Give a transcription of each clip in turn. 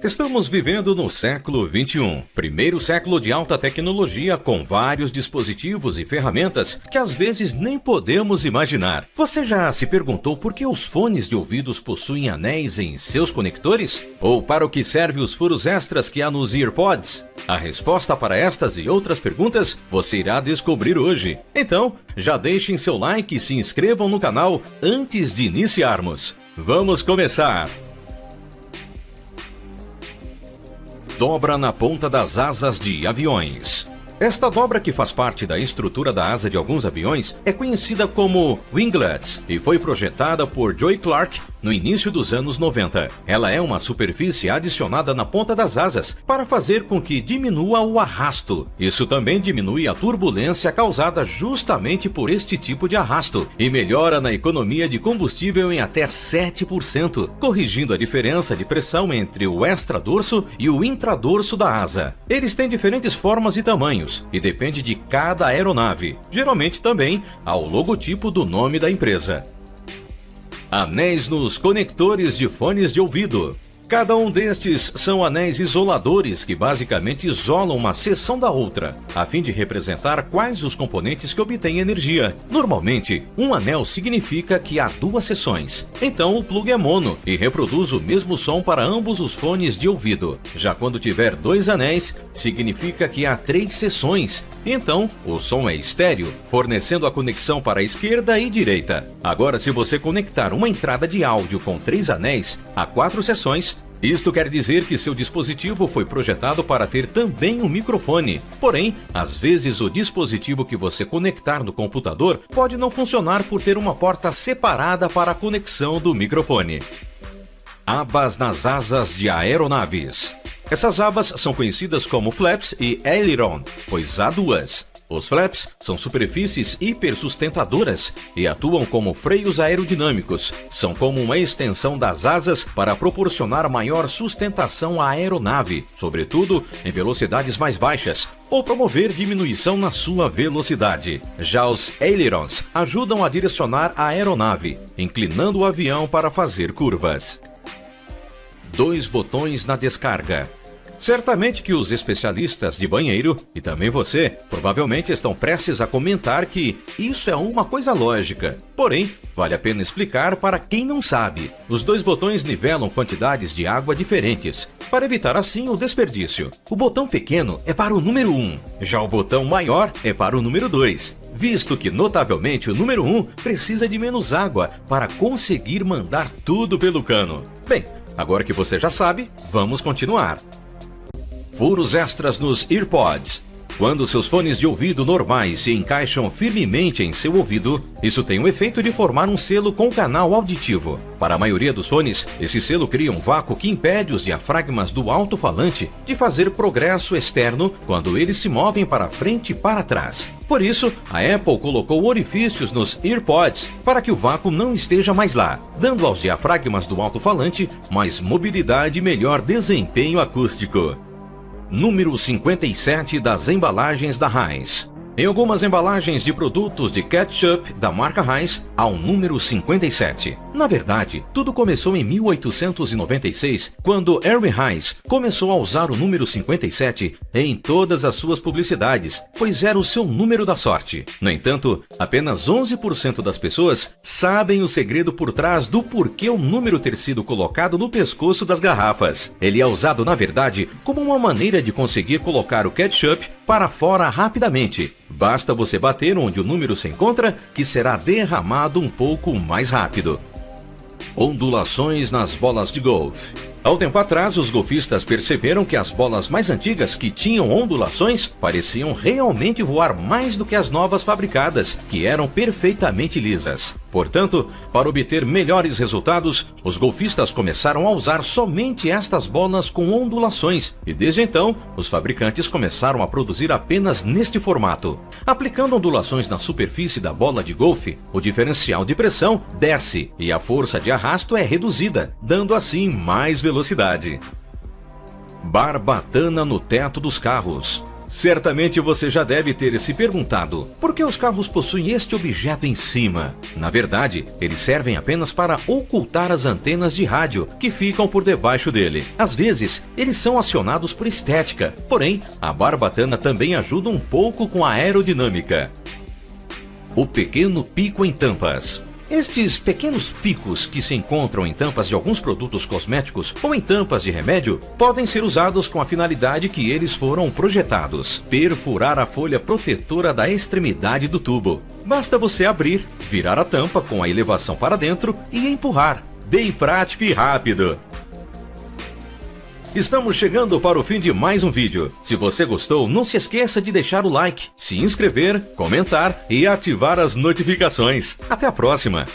Estamos vivendo no século XXI, primeiro século de alta tecnologia com vários dispositivos e ferramentas que às vezes nem podemos imaginar. Você já se perguntou por que os fones de ouvidos possuem anéis em seus conectores? Ou para o que servem os furos extras que há nos EarPods? A resposta para estas e outras perguntas você irá descobrir hoje. Então, já deixem seu like e se inscrevam no canal antes de iniciarmos. Vamos começar! Dobra na ponta das asas de aviões. Esta dobra, que faz parte da estrutura da asa de alguns aviões, é conhecida como winglets e foi projetada por Joe Clark no início dos anos 90. Ela é uma superfície adicionada na ponta das asas para fazer com que diminua o arrasto. Isso também diminui a turbulência causada justamente por este tipo de arrasto e melhora na economia de combustível em até 7%, corrigindo a diferença de pressão entre o extradorso e o intradorso da asa. Eles têm diferentes formas e tamanhos e depende de cada aeronave. Geralmente também ao logotipo do nome da empresa. Anéis nos conectores de fones de ouvido. Cada um destes são anéis isoladores que basicamente isolam uma seção da outra, a fim de representar quais os componentes que obtêm energia. Normalmente, um anel significa que há duas seções. Então o plug é mono e reproduz o mesmo som para ambos os fones de ouvido. Já quando tiver dois anéis, significa que há três seções. Então, o som é estéreo, fornecendo a conexão para a esquerda e direita. Agora, se você conectar uma entrada de áudio com três anéis, há quatro seções. Isto quer dizer que seu dispositivo foi projetado para ter também um microfone. Porém, às vezes o dispositivo que você conectar no computador pode não funcionar por ter uma porta separada para a conexão do microfone. Abas nas asas de aeronaves. Essas abas são conhecidas como flaps e aileron, pois há duas. Os flaps são superfícies hipersustentadoras e atuam como freios aerodinâmicos. São como uma extensão das asas para proporcionar maior sustentação à aeronave, sobretudo em velocidades mais baixas, ou promover diminuição na sua velocidade. Já os ailerons ajudam a direcionar a aeronave, inclinando o avião para fazer curvas. Dois botões na descarga. Certamente que os especialistas de banheiro, e também você, provavelmente estão prestes a comentar que isso é uma coisa lógica. Porém, vale a pena explicar para quem não sabe. Os dois botões nivelam quantidades de água diferentes, para evitar assim o desperdício. O botão pequeno é para o número 1, já o botão maior é para o número 2. Visto que, notavelmente, o número 1 precisa de menos água para conseguir mandar tudo pelo cano. Bem, agora que você já sabe, vamos continuar. Furos extras nos EarPods. Quando seus fones de ouvido normais se encaixam firmemente em seu ouvido, isso tem o efeito de formar um selo com canal auditivo. Para a maioria dos fones, esse selo cria um vácuo que impede os diafragmas do alto-falante de fazer progresso externo quando eles se movem para frente e para trás. Por isso, a Apple colocou orifícios nos EarPods para que o vácuo não esteja mais lá, dando aos diafragmas do alto-falante mais mobilidade e melhor desempenho acústico. Número 57 das embalagens da Heinz. Em algumas embalagens de produtos de ketchup da marca Heinz, há um número 57. Na verdade, tudo começou em 1896, quando Erwin Heinz começou a usar o número 57 em todas as suas publicidades, pois era o seu número da sorte. No entanto, apenas 11% das pessoas sabem o segredo por trás do porquê o número ter sido colocado no pescoço das garrafas. Ele é usado, na verdade, como uma maneira de conseguir colocar o ketchup para fora rapidamente. Basta você bater onde o número se encontra, que será derramado um pouco mais rápido. Ondulações nas bolas de golfe. Há um tempo atrás, os golfistas perceberam que as bolas mais antigas que tinham ondulações pareciam realmente voar mais do que as novas fabricadas, que eram perfeitamente lisas. Portanto, para obter melhores resultados, os golfistas começaram a usar somente estas bolas com ondulações, e desde então, os fabricantes começaram a produzir apenas neste formato. Aplicando ondulações na superfície da bola de golfe, o diferencial de pressão desce e a força de arrasto é reduzida, dando assim mais velocidade. Barbatana no teto dos carros. Certamente você já deve ter se perguntado por que os carros possuem este objeto em cima. Na verdade, eles servem apenas para ocultar as antenas de rádio que ficam por debaixo dele. Às vezes, eles são acionados por estética, porém, a barbatana também ajuda um pouco com a aerodinâmica. O pequeno pico em tampas. Estes pequenos picos que se encontram em tampas de alguns produtos cosméticos ou em tampas de remédio podem ser usados com a finalidade que eles foram projetados: perfurar a folha protetora da extremidade do tubo. Basta você abrir, virar a tampa com a elevação para dentro e empurrar. Bem prático e rápido. Estamos chegando para o fim de mais um vídeo. Se você gostou, não se esqueça de deixar o like, se inscrever, comentar e ativar as notificações. Até a próxima!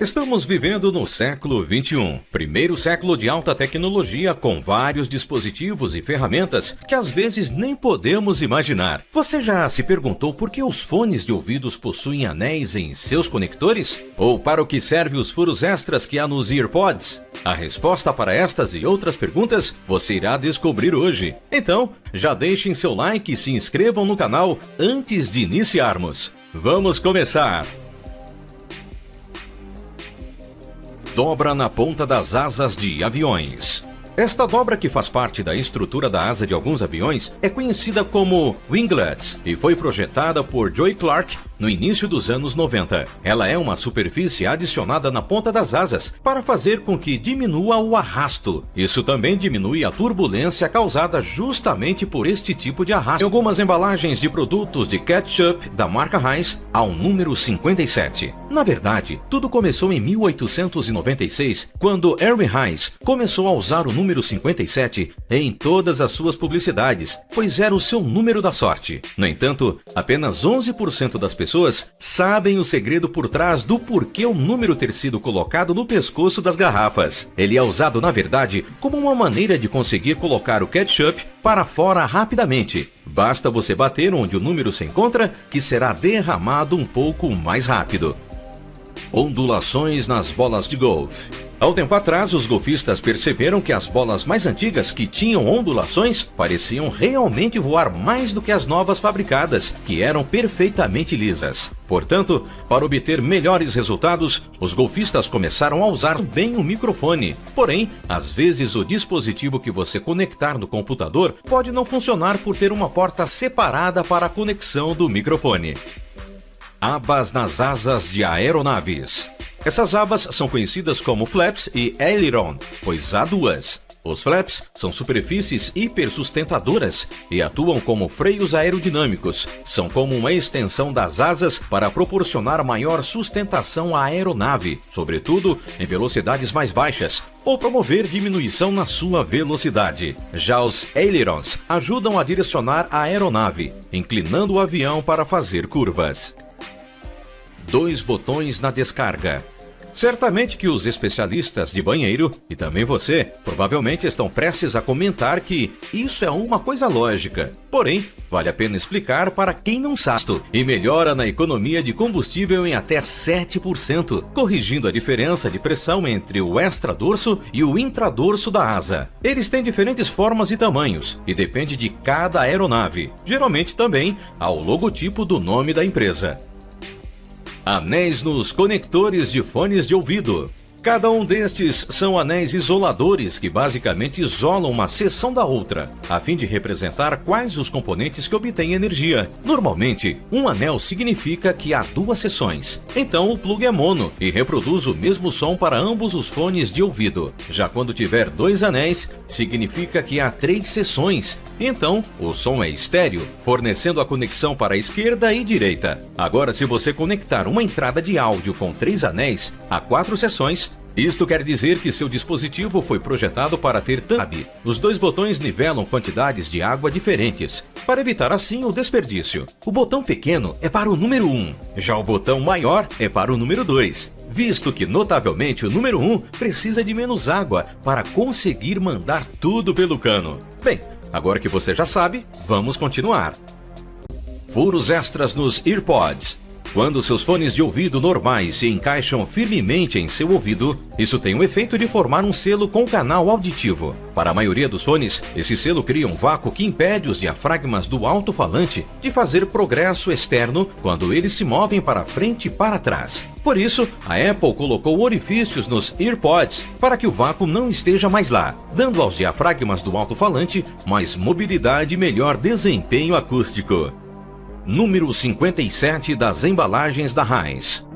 Estamos vivendo no século XXI, primeiro século de alta tecnologia com vários dispositivos e ferramentas que às vezes nem podemos imaginar. Você já se perguntou por que os fones de ouvidos possuem anéis em seus conectores? Ou para o que servem os furos extras que há nos EarPods? A resposta para estas e outras perguntas você irá descobrir hoje. Então, já deixem seu like e se inscrevam no canal antes de iniciarmos. Vamos começar! Dobra na ponta das asas de aviões. Esta dobra, que faz parte da estrutura da asa de alguns aviões, é conhecida como winglets e foi projetada por Joe Clark no início dos anos 90. Ela é uma superfície adicionada na ponta das asas para fazer com que diminua o arrasto. Isso também diminui a turbulência causada justamente por este tipo de arrasto. Em algumas embalagens de produtos de ketchup da marca Heinz, há um número 57. Na verdade, tudo começou em 1896, quando Erwin Heinz começou a usar o número 57 em todas as suas publicidades, pois era o seu número da sorte. No entanto, apenas 11% das pessoas sabem o segredo por trás do porquê o número ter sido colocado no pescoço das garrafas. Ele é usado, na verdade, como uma maneira de conseguir colocar o ketchup para fora rapidamente. Basta você bater onde o número se encontra, que será derramado um pouco mais rápido. Ondulações nas bolas de golfe. Há um tempo atrás, os golfistas perceberam que as bolas mais antigas que tinham ondulações pareciam realmente voar mais do que as novas fabricadas, que eram perfeitamente lisas. Portanto, para obter melhores resultados, os golfistas começaram a usar bem o microfone. Porém, às vezes o dispositivo que você conectar no computador pode não funcionar por ter uma porta separada para a conexão do microfone. Abas nas asas de aeronaves. Essas abas são conhecidas como flaps e aileron, pois há duas. Os flaps são superfícies hipersustentadoras e atuam como freios aerodinâmicos. São como uma extensão das asas para proporcionar maior sustentação à aeronave, sobretudo em velocidades mais baixas, ou promover diminuição na sua velocidade. Já os ailerons ajudam a direcionar a aeronave, inclinando o avião para fazer curvas. 2 botões na descarga. Certamente que os especialistas de banheiro, e também você, provavelmente estão prestes a comentar que isso é uma coisa lógica. Porém, vale a pena explicar para quem não sabe, e melhora na economia de combustível em até 7%, corrigindo a diferença de pressão entre o extradorso e o intradorso da asa. Eles têm diferentes formas e tamanhos, e depende de cada aeronave. Geralmente também há o logotipo do nome da empresa. Anéis nos conectores de fones de ouvido. Cada um destes são anéis isoladores que basicamente isolam uma seção da outra, a fim de representar quais os componentes que obtêm energia. Normalmente, um anel significa que há 2 seções. Então o plug é mono e reproduz o mesmo som para ambos os fones de ouvido. Já quando tiver 2 anéis, significa que há 3 seções. Então, o som é estéreo, fornecendo a conexão para a esquerda e direita. Agora, se você conectar uma entrada de áudio com 3 anéis, há 4 seções. Isto quer dizer que seu dispositivo foi projetado para ter tab. Os 2 botões nivelam quantidades de água diferentes, para evitar assim o desperdício. O botão pequeno é para o número 1, já o botão maior é para o número 2. Visto que, notavelmente, o número 1 precisa de menos água para conseguir mandar tudo pelo cano. Bem, agora que você já sabe, vamos continuar. Furos extras nos EarPods. Quando seus fones de ouvido normais se encaixam firmemente em seu ouvido, isso tem o efeito de formar um selo com canal auditivo. Para a maioria dos fones, esse selo cria um vácuo que impede os diafragmas do alto-falante de fazer progresso externo quando eles se movem para frente e para trás. Por isso, a Apple colocou orifícios nos EarPods para que o vácuo não esteja mais lá, dando aos diafragmas do alto-falante mais mobilidade e melhor desempenho acústico. Número 57 das embalagens da Heinz.